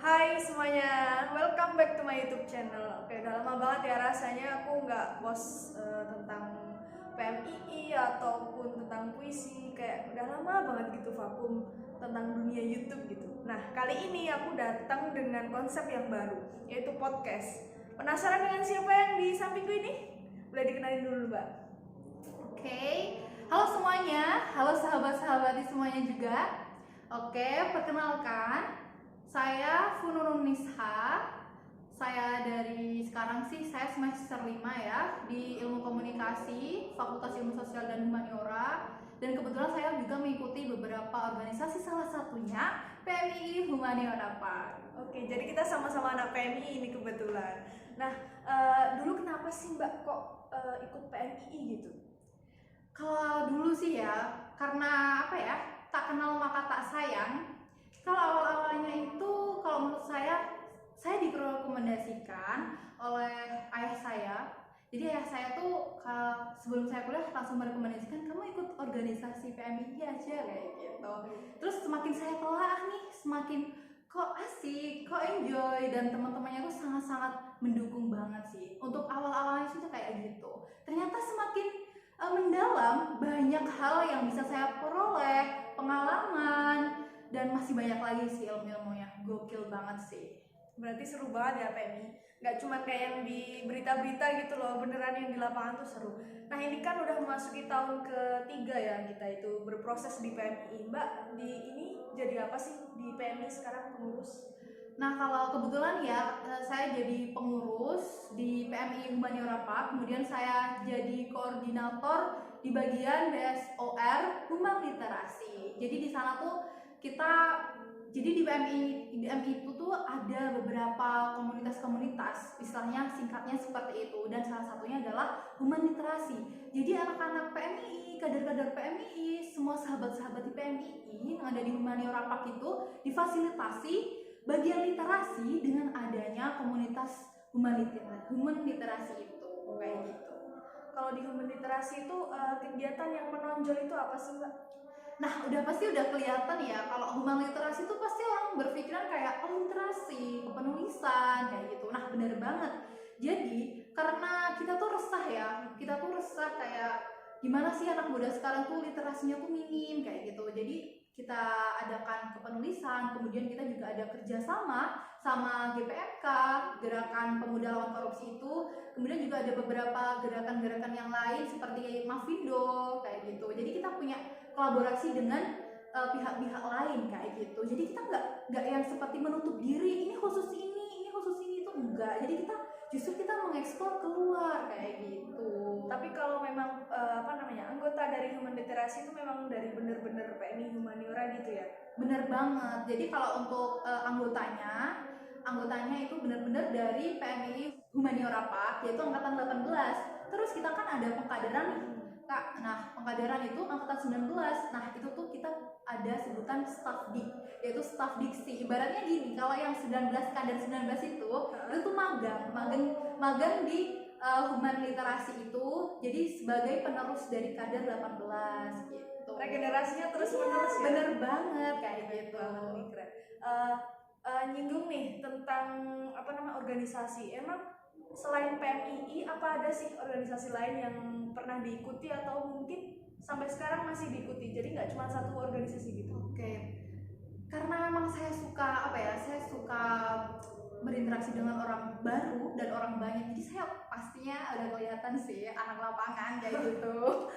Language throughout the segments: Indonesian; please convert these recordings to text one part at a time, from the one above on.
Hai semuanya, welcome back to my YouTube channel. Oke, udah lama banget ya rasanya aku nggak post tentang PMII ataupun tentang puisi. Kayak udah lama banget gitu vakum tentang dunia YouTube gitu. Nah, kali ini aku datang dengan konsep yang baru, yaitu podcast. Penasaran dengan siapa yang di sampingku ini? Boleh dikenalin dulu, Mbak. Oke, halo semuanya, halo sahabat-sahabat di semuanya juga. Oke, perkenalkan, saya Funurun Nisha. Saya dari sekarang sih saya semester 5 ya di Ilmu Komunikasi, Fakultas Ilmu Sosial dan Humaniora. Dan kebetulan saya juga mengikuti beberapa organisasi, salah satunya PMII Humaniora Pak. Oke, jadi kita sama-sama anak PMI ini kebetulan. Nah, dulu kenapa sih Mbak kok ikut PMI gitu? Kalau dulu sih ya, karena apa ya, tak kenal maka tak sayang. Kalau awal-awalnya itu, kalau menurut saya direkomendasikan oleh ayah saya. Jadi ayah saya tuh sebelum saya kuliah langsung merekomendasikan kamu ikut organisasi PMII aja kayak gitu. Terus semakin saya telah nih, semakin kok asik, kok enjoy, dan teman-temannya tuh sangat-sangat mendukung banget sih. Untuk awal-awalnya sih tuh kayak gitu. Ternyata semakin mendalam, banyak hal yang bisa saya peroleh, pengalaman, dan masih banyak lagi sih ilmu-ilmunya. Gokil banget sih. Berarti seru banget ya PMI. Nggak cuma kayak yang di berita-berita gitu loh, beneran yang di lapangan tuh seru. Nah, ini kan udah memasuki tahun ketiga ya kita itu berproses di PMI. Mbak, di ini jadi apa sih di PMI sekarang pengurus? Nah, kalau kebetulan ya, saya jadi pengurus di PMI Humaniora Pak, kemudian saya jadi koordinator di bagian BSOR Human Literasi. Jadi di sana tuh kita, jadi di PMI itu tuh ada beberapa komunitas-komunitas, istilahnya singkatnya seperti itu, dan salah satunya adalah Human Literasi. Jadi anak-anak PMI, kader-kader PMI, semua sahabat-sahabat di PMI yang ada di Humaniora Pak itu difasilitasi bagian literasi dengan adanya komunitas human literasi itu kayak gitu. Kalau di human literasi itu kegiatan yang menonjol itu apa sih Mbak? Nah, udah pasti udah kelihatan ya kalau human literasi itu pasti orang berpikiran kayak literasi, kepenulisan kayak gitu. Nah, benar banget. Jadi, karena kita tuh resah ya, kita tuh resah kayak gimana sih anak muda sekarang tuh literasinya tuh minim kayak gitu. Jadi, kita adakan kepenulisan, kemudian kita juga ada kerjasama sama GPMK, Gerakan Pemuda Lawan Korupsi itu, kemudian juga ada beberapa gerakan-gerakan yang lain seperti Mafindo kayak gitu. Jadi kita punya kolaborasi dengan pihak-pihak lain kayak gitu. Jadi kita nggak yang seperti menutup diri, ini khusus itu enggak. Jadi kita justru mengeksplor keluar kayak gitu. Tapi kalau memang anggota dari human literasi itu memang dari bener-bener PMI Humaniora gitu ya? Bener banget. Jadi kalau untuk anggotanya itu benar-benar dari PMI Humaniora Pak, yaitu angkatan 18. Terus kita kan ada pengkaderan nih, Kak. Nah, pengkaderan itu angkatan 19. Nah, itu tuh kita ada sebutan staff dik, yaitu staff diksi. Ibaratnya gini, kalau yang 19 kader 19 itu tuh magang di human literasi itu, jadi sebagai penerus dari kader 18 gitu. Regenerasinya terus menerus ya? Bener banget kayak gitu. Nih, keren. Nyinggung nih tentang organisasi. Emang selain PMII apa ada sih organisasi lain yang pernah diikuti atau mungkin sampai sekarang masih diikuti? Jadi nggak cuma satu organisasi gitu. Oke. Karena memang saya suka saya suka berinteraksi dengan orang baru dan orang banyak. Jadi saya pastinya udah kelihatan sih anak lapangan kayak gitu.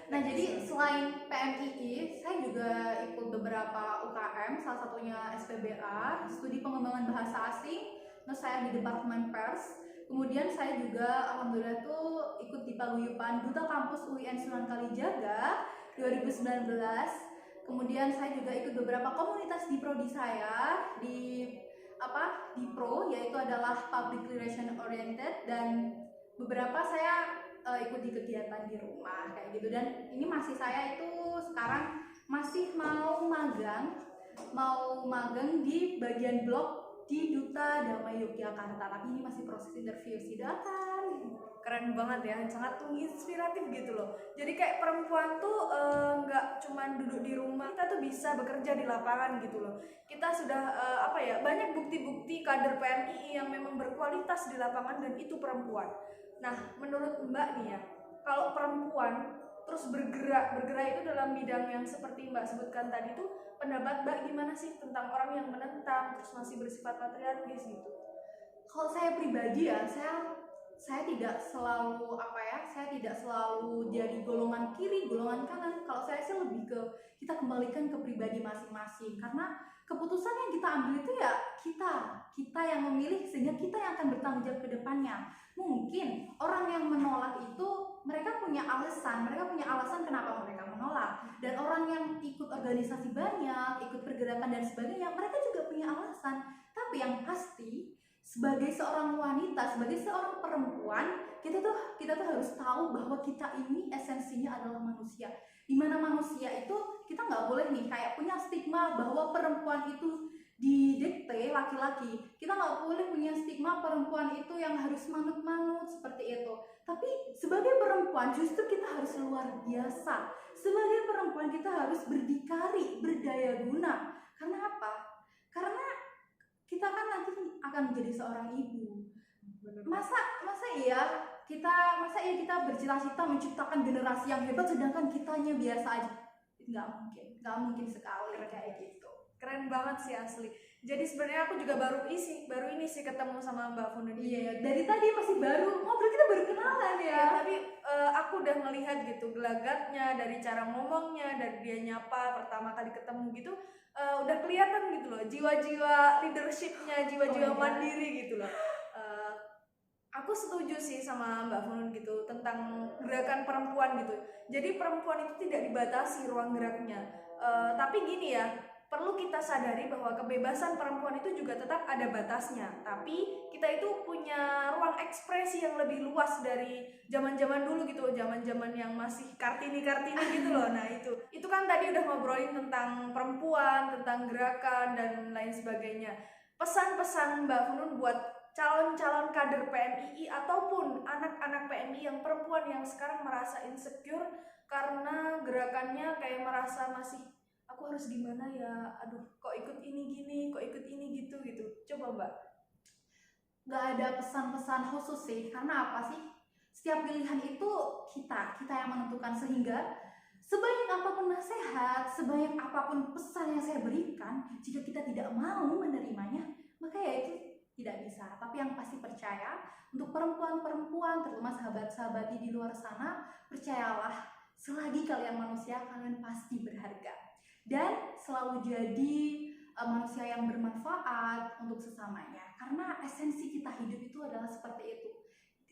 Nah, jadi selain PMII, saya juga ikut beberapa UKM, salah satunya SPBA, Studi Pengembangan Bahasa Asing. Terus saya di Departemen Pers. Kemudian saya juga alhamdulillah tuh ikut di paguyuban Duta Kampus UIN Sunan Kalijaga 2019. Kemudian saya juga ikut beberapa komunitas di prodi saya di pro, yaitu adalah Public Relation Oriented, dan beberapa saya ikuti kegiatan di rumah kayak gitu. Dan ini masih saya itu sekarang masih mau magang di bagian blog di Duta Damai Yogyakarta, tapi ini masih proses interview, silakan. Keren banget ya, sangat menginspiratif gitu loh. Jadi kayak perempuan tuh nggak cuman duduk di rumah, kita tuh bisa bekerja di lapangan gitu loh. Kita sudah banyak bukti-bukti kader PMII yang memang berkualitas di lapangan dan itu perempuan. Nah, menurut Mbak nih ya, kalau perempuan terus bergerak itu dalam bidang yang seperti Mbak sebutkan tadi tuh, pendapat Mbak gimana sih tentang orang yang menentang terus masih bersifat patriarkis gitu? Kalau saya pribadi ya, saya tidak selalu saya tidak selalu jadi golongan kiri, golongan kanan. Kalau saya sih lebih ke kita kembalikan ke pribadi masing-masing, karena keputusan yang kita ambil itu ya kita yang memilih, sehingga kita yang akan bertanggung jawab ke depannya. Mungkin orang yang menolak itu mereka punya alasan kenapa mereka menolak, dan orang yang ikut organisasi banyak, ikut pergerakan dan sebagainya, mereka juga punya alasan. Tapi yang pasti, sebagai seorang wanita, sebagai seorang perempuan, kita tuh harus tahu bahwa kita ini esensinya adalah manusia. Dimana manusia itu kita nggak boleh nih kayak punya stigma bahwa perempuan itu didikte laki-laki. Kita nggak boleh punya stigma perempuan itu yang harus manut-manut seperti itu. Tapi sebagai perempuan justru kita harus luar biasa. Sebagai perempuan kita harus berdikari, berdaya guna. Karena apa? Karena kita kan nanti akan menjadi seorang ibu. Masa iya kita bercita-cita menciptakan generasi yang hebat sedangkan kitanya biasa aja? Nggak mungkin sekali kayak gitu. Keren banget sih asli. Jadi sebenarnya aku juga baru ini sih ketemu sama Mbak Funun. Iya, dari tadi masih baru ngobrol, kita baru kenalan ya. Tapi aku udah ngelihat gitu gelagatnya, dari cara ngomongnya, dari dia nyapa pertama kali ketemu gitu, udah kelihatan gitu loh jiwa-jiwa leadershipnya, jiwa-jiwa mandiri gitu loh. Aku setuju sih sama Mbak Funun gitu tentang gerakan perempuan gitu. Jadi perempuan itu tidak dibatasi ruang geraknya. Tapi gini ya, perlu kita sadari bahwa kebebasan perempuan itu juga tetap ada batasnya. Tapi kita itu punya ruang ekspresi yang lebih luas dari zaman-zaman dulu gitu, zaman-zaman yang masih kartini-kartini gitu loh. Nah itu kan tadi udah ngobrolin tentang perempuan, tentang gerakan dan lain sebagainya. Pesan-pesan Mbak Funun buat calon-calon kader PMII ataupun anak-anak PMII yang perempuan yang sekarang merasa insecure karena gerakannya kayak merasa masih, aku harus gimana ya, aduh kok ikut ini gini, kok ikut ini gitu. Coba Mbak. Gak ada pesan-pesan khusus sih, karena apa sih? Setiap pilihan itu kita yang menentukan, sehingga sebanyak apapun nasihat, sebanyak apapun pesan yang saya berikan, jika kita tidak mau menerimanya, maka ya itu tidak bisa. Tapi yang pasti percaya, untuk perempuan-perempuan, terutama sahabat-sahabat di luar sana, percayalah, selagi kalian manusia, kalian pasti berharga. Dan selalu jadi manusia yang bermanfaat untuk sesamanya. Karena esensi kita hidup itu adalah seperti itu.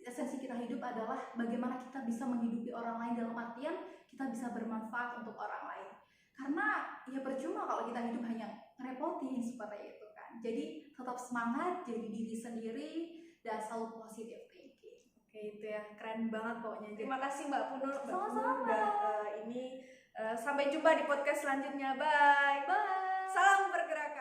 Esensi kita hidup adalah bagaimana kita bisa menghidupi orang lain, dalam artian kita bisa bermanfaat untuk orang lain. Karena ya percuma kalau kita hidup hanya ngerepotin seperti itu kan. Jadi tetap semangat, jadi diri sendiri, dan selalu positive thinking. Oke, itu ya, keren banget pokoknya. Terima kasih Mbak Funun. Sama-sama. Sampai jumpa di podcast selanjutnya. Bye. Bye. Salam bergerak.